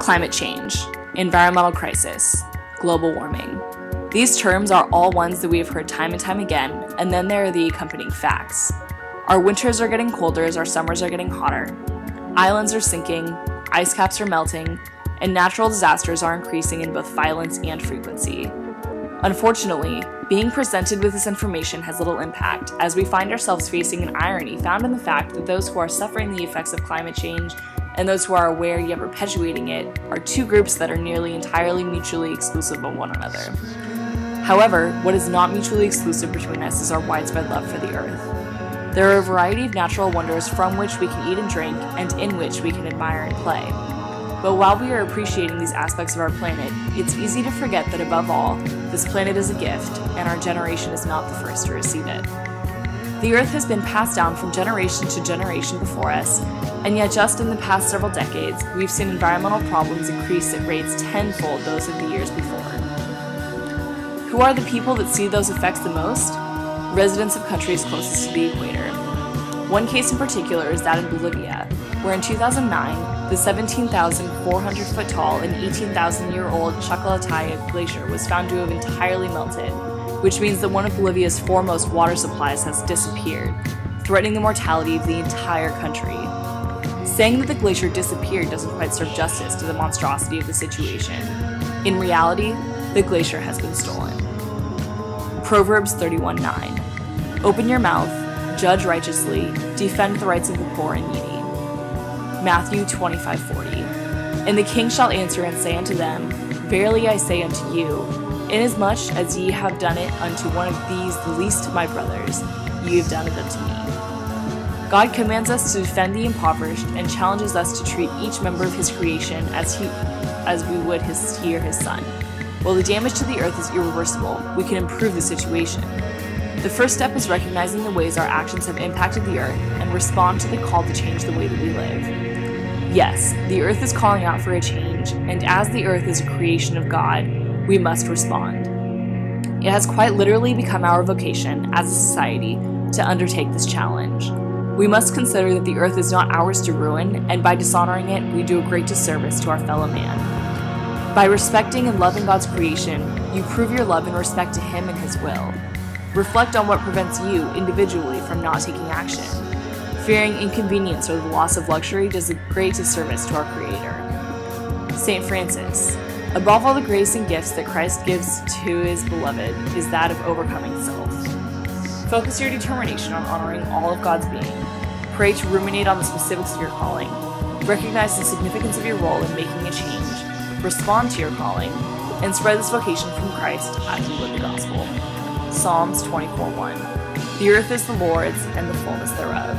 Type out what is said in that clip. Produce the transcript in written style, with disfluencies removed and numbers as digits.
Climate change, environmental crisis, global warming. These terms are all ones that we have heard time and time again, and then there are the accompanying facts. Our winters are getting colder as our summers are getting hotter. Islands are sinking, ice caps are melting, and natural disasters are increasing in both violence and frequency. Unfortunately, being presented with this information has little impact, as we find ourselves facing an irony found in the fact that those who are suffering the effects of climate change and those who are aware yet perpetuating it are two groups that are nearly entirely mutually exclusive of one another. However, what is not mutually exclusive between us is our widespread love for the earth. There are a variety of natural wonders from which we can eat and drink, and in which we can admire and play. But while we are appreciating these aspects of our planet, it's easy to forget that above all, this planet is a gift, and our generation is not the first to receive it. The Earth has been passed down from generation to generation before us, and yet just in the past several decades, we've seen environmental problems increase at rates tenfold those of the years before. Who are the people that see those effects the most? Residents of countries closest to the equator. One case in particular is that in Bolivia, where in 2009, the 17,400 foot tall and 18,000-year-old Chaclatea glacier was found to have entirely melted, which means that one of Bolivia's foremost water supplies has disappeared, threatening the mortality of the entire country. Saying that the glacier disappeared doesn't quite serve justice to the monstrosity of the situation. In reality, the glacier has been stolen. Proverbs 31:9. Open your mouth, judge righteously, defend the rights of the poor and needy. Matthew 25:40. And the king shall answer and say unto them, Verily I say unto you, inasmuch as ye have done it unto one of these the least of my brothers, ye have done it unto me. God commands us to defend the impoverished and challenges us to treat each member of his creation as we would he or his son. While the damage to the earth is irreversible, we can improve the situation. The first step is recognizing the ways our actions have impacted the earth and respond to the call to change the way that we live. Yes, the earth is calling out for a change, and as the earth is a creation of God, we must respond. It has quite literally become our vocation as a society to undertake this challenge. We must consider that the earth is not ours to ruin, and by dishonoring it, we do a great disservice to our fellow man. By respecting and loving God's creation, you prove your love and respect to Him and His will. Reflect on what prevents you, individually, from not taking action. Fearing inconvenience or the loss of luxury does a great disservice to our Creator. St. Francis. Above all the grace and gifts that Christ gives to His beloved is that of overcoming self. Focus your determination on honoring all of God's being. Pray to ruminate on the specifics of your calling. Recognize the significance of your role in making a change. Respond to your calling, and spread this vocation from Christ as you live the gospel. Psalms 24:1. The earth is the Lord's, and the fullness thereof.